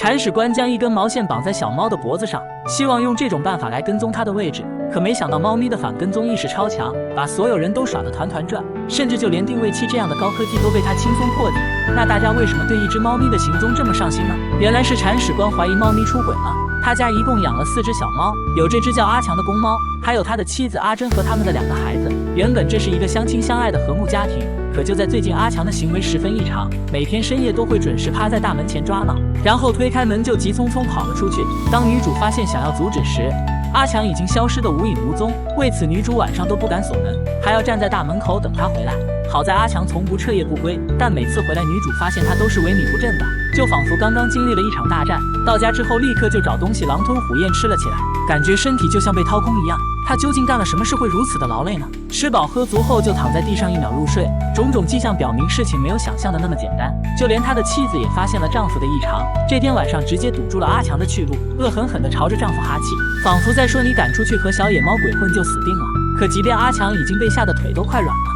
铲屎官将一根毛线绑在小猫的脖子上，希望用这种办法来跟踪它的位置。可没想到猫咪的反跟踪意识超强，把所有人都耍得团团转，甚至就连定位器这样的高科技都被它轻松破解。那大家为什么对一只猫咪的行踪这么上心呢？原来是铲屎官怀疑猫咪出轨了。他家一共养了4只小猫，有这只叫阿强的公猫，还有他的妻子阿珍和他们的2个孩子。原本这是一个相亲相爱的和睦家庭，可就在最近，阿强的行为十分异常，每天深夜都会准时趴在大门前抓挠，然后推开门就急匆匆跑了出去。当女主发现想要阻止时，阿强已经消失得无影无踪，为此女主晚上都不敢锁门，还要站在大门口等他回来。好在阿强从不彻夜不归，但每次回来女主发现他都是萎靡不振的，就仿佛刚刚经历了一场大战。到家之后立刻就找东西狼吞虎咽吃了起来，感觉身体就像被掏空一样。他究竟干了什么事会如此的劳累呢？吃饱喝足后就躺在地上1秒入睡，种种迹象表明事情没有想象的那么简单。就连他的妻子也发现了丈夫的异常，这天晚上直接堵住了阿强的去路，恶狠狠地朝着丈夫哈气，仿佛在说你敢出去和小野猫鬼混就死定了。可即便阿强已经被吓得腿都快软了，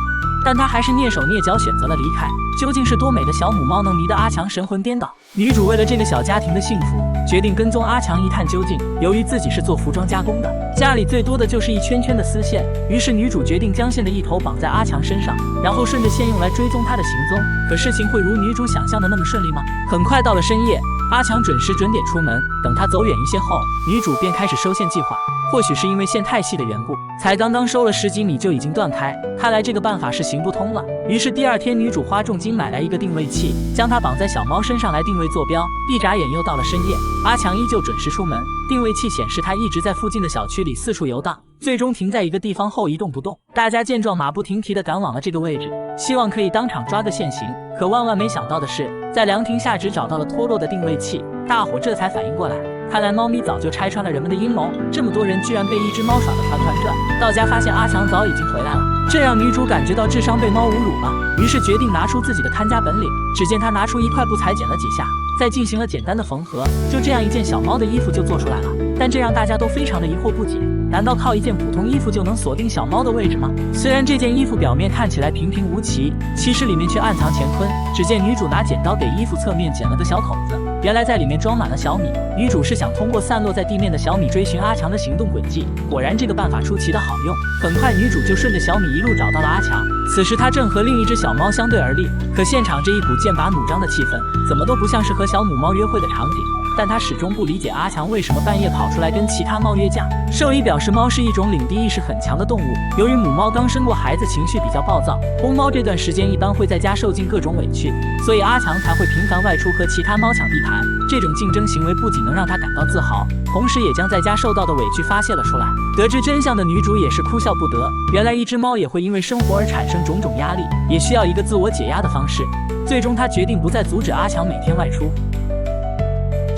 但他还是蹑手蹑脚选择了离开。究竟是多美的小母猫能迷得阿强神魂颠倒？女主为了这个小家庭的幸福，决定跟踪阿强一探究竟。由于自己是做服装加工的，家里最多的就是一圈圈的丝线，于是女主决定将线的一头绑在阿强身上，然后顺着线用来追踪他的行踪。可事情会如女主想象的那么顺利吗？很快到了深夜，阿强准时准点出门，等他走远一些后，女主便开始收线计划。或许是因为线太细的缘故，才刚刚收了10几米就已经断开，看来这个办法是行不通了。于是第2天，女主花重金买来一个定位器，将它绑在小猫身上来定位坐标。一眨眼又到了深夜，阿强依旧准时出门，定位器显示他一直在附近的小区里四处游荡，最终停在一个地方后一动不动。大家见状马不停蹄地赶往了这个位置，希望可以当场抓个现行。可万万没想到的是，在凉亭下只找到了脱落的定位器，大伙这才反应过来，看来猫咪早就拆穿了人们的阴谋，这么多人居然被一只猫耍得团团转。到家发现阿强早已经回来了，这让女主感觉到智商被猫侮辱了，于是决定拿出自己的看家本领。只见她拿出一块布裁剪了几下，再进行了简单的缝合，就这样一件小猫的衣服就做出来了。但这让大家都非常的疑惑不解，难道靠一件普通衣服就能锁定小猫的位置吗？虽然这件衣服表面看起来平平无奇，其实里面却暗藏乾坤。只见女主拿剪刀给衣服侧面剪了个小口子，原来在里面装满了小米。女主是想通过散落在地面的小米追寻阿强的行动轨迹，果然这个办法出奇的好用。很快女主就顺着小米一路找到了阿强，此时她正和另一只小猫相对而立，可现场这一股剑拔弩张的气氛怎么都不像是和小母猫约会的场景。但她始终不理解阿强为什么半夜跑出来跟其他猫约架。兽医表示，猫是一种领地意识很强的动物，由于母猫刚生过孩子，情绪比较暴躁，公猫这段时间一般会在家受尽各种委屈，所以阿强才会频繁外出和其他猫抢地盘。这种竞争行为不仅能让他感到自豪，同时也将在家受到的委屈发泄了出来。得知真相的女主也是哭笑不得，原来一只猫也会因为生活而产生种种压力，也需要一个自我解压的方式。最终她决定不再阻止阿强每天外出。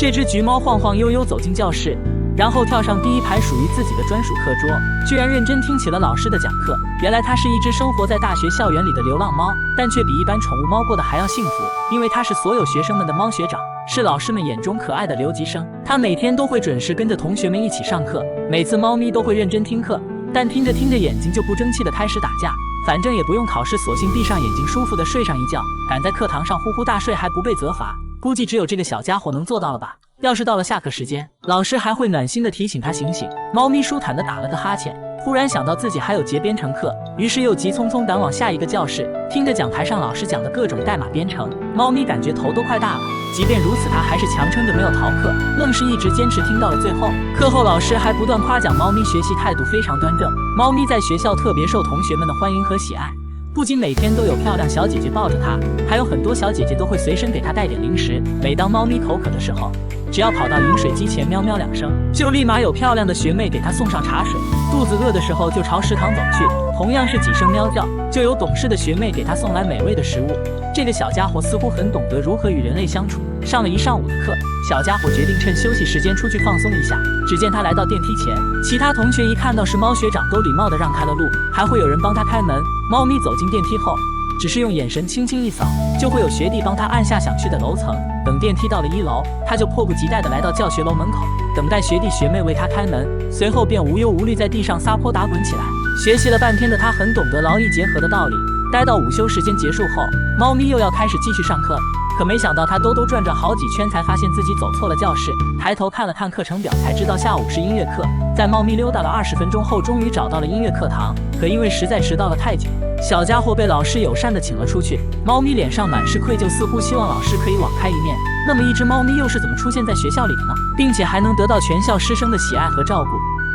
这只橘猫晃晃悠悠走进教室，然后跳上第一排属于自己的专属课桌，居然认真听起了老师的讲课。原来它是一只生活在大学校园里的流浪猫，但却比一般宠物猫过得还要幸福，因为它是所有学生们的猫学长，是老师们眼中可爱的留级生。它每天都会准时跟着同学们一起上课，每次猫咪都会认真听课，但听着听着眼睛就不争气的开始打架。反正也不用考试，索性闭上眼睛舒服的睡上一觉，赶在课堂上呼呼大睡还不被责罚，估计只有这个小家伙能做到了吧。要是到了下课时间，老师还会暖心的提醒他醒醒。猫咪舒坦的打了个哈欠，忽然想到自己还有节编程课，于是又急匆匆赶往下一个教室，听着讲台上老师讲的各种代码编程，猫咪感觉头都快大了。即便如此，它还是强撑着没有逃课，愣是一直坚持听到了最后。课后老师还不断夸奖猫咪学习态度非常端正，猫咪在学校特别受同学们的欢迎和喜爱，不仅每天都有漂亮小姐姐抱着它，还有很多小姐姐都会随身给它带点零食。每当猫咪口渴的时候，只要跑到饮水机前喵喵2声，就立马有漂亮的学妹给它送上茶水。肚子饿的时候就朝食堂走去，同样是几声喵叫，就有懂事的学妹给它送来美味的食物。这个小家伙似乎很懂得如何与人类相处。上了一上午的课，小家伙决定趁休息时间出去放松一下。只见他来到电梯前，其他同学一看到是猫学长，都礼貌地让开了路，还会有人帮他开门。猫咪走进电梯后，只是用眼神轻轻一扫，就会有学弟帮他按下想去的楼层。等电梯到了1楼，他就迫不及待地来到教学楼门口，等待学弟学妹为他开门，随后便无忧无虑在地上撒泼打滚起来。学习了半天的他很懂得劳逸结合的道理。待到午休时间结束后，猫咪又要开始继续上课了。可没想到他兜兜转转好几圈，才发现自己走错了教室。抬头看了看课程表，才知道下午是音乐课。在猫咪溜达了20分钟后，终于找到了音乐课堂。可因为实在迟到了太久，小家伙被老师友善地请了出去。猫咪脸上满是愧疚，似乎希望老师可以网开一面。那么一只猫咪又是怎么出现在学校里的呢？并且还能得到全校师生的喜爱和照顾。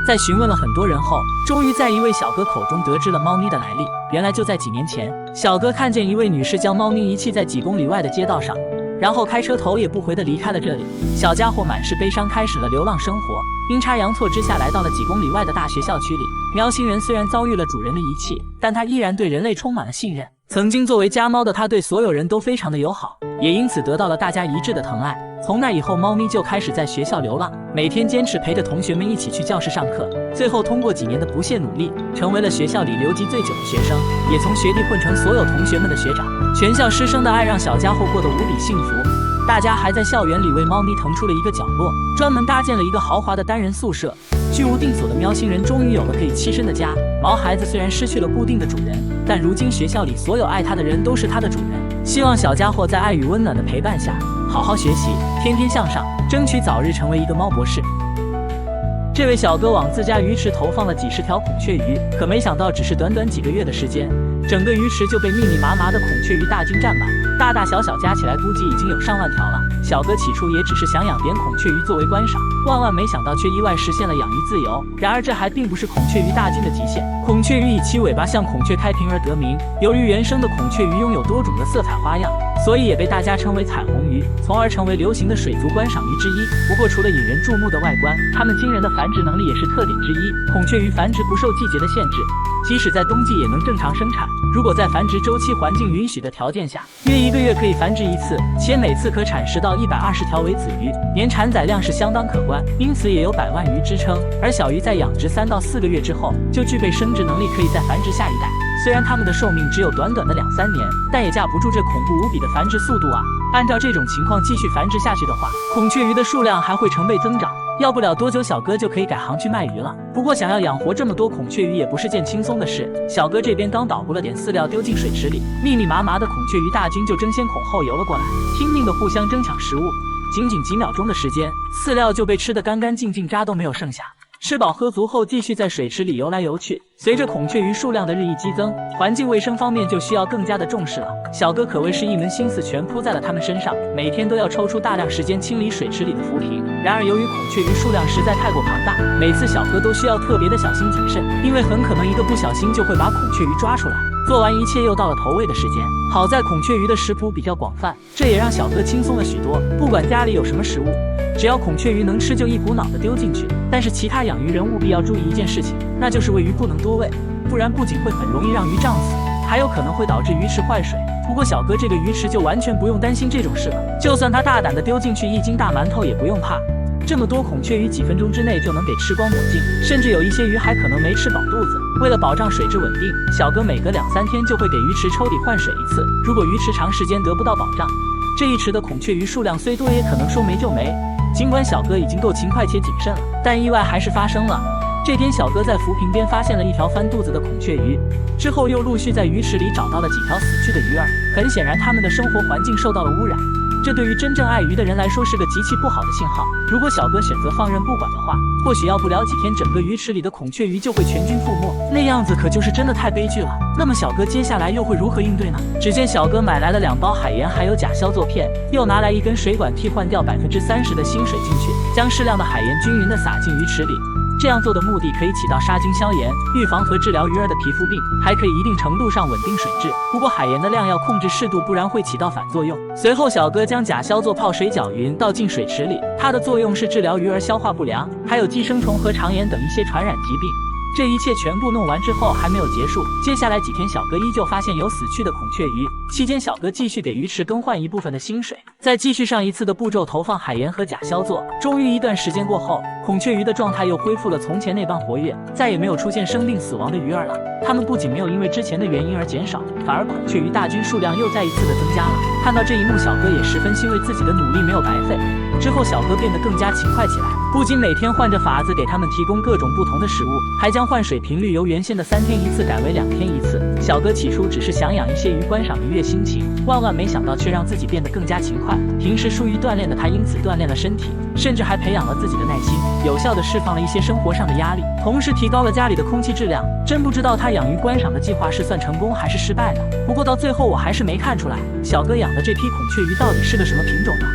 在询问了很多人后，终于在一位小哥口中得知了猫咪的来历。原来就在几年前，小哥看见一位女士将猫咪遗弃在几公里外的街道上，然后开车头也不回地离开了这里。小家伙满是悲伤，开始了流浪生活。阴差阳错之下，来到了几公里外的大学校区里。喵星人虽然遭遇了主人的遗弃，但他依然对人类充满了信任。曾经作为家猫的他，对所有人都非常的友好，也因此得到了大家一致的疼爱。从那以后，猫咪就开始在学校流浪，每天坚持陪着同学们一起去教室上课。最后通过几年的不懈努力，成为了学校里留级最久的学生，也从学弟混成所有同学们的学长。全校师生的爱让小家伙过得无比幸福。大家还在校园里为猫咪腾出了一个角落，专门搭建了一个豪华的单人宿舍。居无定所的喵星人终于有了可以栖身的家。毛孩子虽然失去了固定的主人，但如今学校里所有爱他的人都是他的主人。希望小家伙在爱与温暖的陪伴下，好好学习，天天向上，争取早日成为一个猫博士。这位小哥往自家鱼池投放了几十条孔雀鱼，可没想到只是短短几个月的时间，整个鱼池就被密密麻麻的孔雀鱼大军占满，大大小小加起来估计已经有上万条了。小哥起初也只是想养点孔雀鱼作为观赏，万万没想到却意外实现了养鱼自由。然而这还并不是孔雀鱼大军的极限。孔雀鱼以其尾巴像孔雀开屏而得名，由于原生的孔雀鱼拥有多种的色彩花样，所以也被大家称为彩虹鱼，从而成为流行的水族观赏鱼之一。不过除了引人注目的外观，它们惊人的繁殖能力也是特点之一。孔雀鱼繁殖不受季节的限制，即使在冬季也能正常生产。如果在繁殖周期环境允许的条件下，约1个月可以繁殖一次，且每次可产10到120条为子鱼，年产载量是相当可观，因此也有100万鱼之称。而小鱼在养殖3到4个月之后，就具备生殖能力，可以再繁殖下一代。虽然它们的寿命只有短短的2-3年，但也架不住这恐怖无比的繁殖速度啊！按照这种情况继续繁殖下去的话，孔雀鱼的数量还会成倍增长。要不了多久，小哥就可以改行去卖鱼了。不过想要养活这么多孔雀鱼也不是件轻松的事。小哥这边刚捣鼓了点饲料丢进水池里，密密麻麻的孔雀鱼大军就争先恐后游了过来，拼命的互相争抢食物。仅仅几秒钟的时间，饲料就被吃得干干净净，渣都没有剩下。吃饱喝足后，继续在水池里游来游去。随着孔雀鱼数量的日益激增，环境卫生方面就需要更加的重视了。小哥可谓是一门心思全扑在了他们身上，每天都要抽出大量时间清理水池里的浮萍。然而由于孔雀鱼数量实在太过庞大，每次小哥都需要特别的小心谨慎，因为很可能一个不小心就会把孔雀鱼抓出来。做完一切，又到了投喂的时间。好在孔雀鱼的食谱比较广泛，这也让小哥轻松了许多。不管家里有什么食物，只要孔雀鱼能吃，就一股脑的丢进去。但是其他养鱼人务必要注意一件事情，那就是喂鱼不能多喂，不然不仅会很容易让鱼胀死，还有可能会导致鱼池坏水。不过小哥这个鱼池就完全不用担心这种事了，就算他大胆的丢进去1斤大馒头也不用怕。这么多孔雀鱼几分钟之内就能给吃光抹净，甚至有一些鱼还可能没吃饱肚子。为了保障水质稳定，小哥每隔2-3天就会给鱼池抽底换水一次。如果鱼池长时间得不到保障，这一池的孔雀鱼数量虽多，也可能说没就没。尽管小哥已经够勤快且谨慎了，但意外还是发生了。这天，小哥在浮萍边发现了一条翻肚子的孔雀鱼，之后又陆续在鱼池里找到了几条死去的鱼儿。很显然，它们的生活环境受到了污染。这对于真正爱鱼的人来说是个极其不好的信号。如果小哥选择放任不管的话，或许要不了几天，整个鱼池里的孔雀鱼就会全军覆没，那样子可就是真的太悲剧了。那么小哥接下来又会如何应对呢？只见小哥买来了2包海盐，还有甲硝唑片，又拿来一根水管替换掉30%的新水进去，将适量的海盐均匀地撒进鱼池里。这样做的目的可以起到杀菌消炎、预防和治疗鱼儿的皮肤病，还可以一定程度上稳定水质。不过海盐的量要控制适度，不然会起到反作用。随后小哥将甲硝唑泡水搅匀，倒进水池里，它的作用是治疗鱼儿消化不良，还有寄生虫和肠炎等一些传染疾病。这一切全部弄完之后还没有结束，接下来几天小哥依旧发现有死去的孔雀鱼。期间小哥继续给鱼池更换一部分的新水，再继续上一次的步骤，投放海盐和甲硝唑。终于一段时间过后，孔雀鱼的状态又恢复了从前那般活跃，再也没有出现生病死亡的鱼儿了。它们不仅没有因为之前的原因而减少，反而孔雀鱼大军数量又再一次的增加了。看到这一幕，小哥也十分欣慰自己的努力没有白费。之后小哥变得更加勤快起来，不仅每天换着法子给他们提供各种不同的食物，还将换水频率由原先的3天一次改为2天一次。小哥起初只是想养一些鱼观赏愉悦心情，万万没想到却让自己变得更加勤快。平时疏于锻炼的他因此锻炼了身体，甚至还培养了自己的耐心，有效地释放了一些生活上的压力，同时提高了家里的空气质量。真不知道他养鱼观赏的计划是算成功还是失败的。不过到最后我还是没看出来，小哥养的这批孔雀鱼到底是个什么品种呢？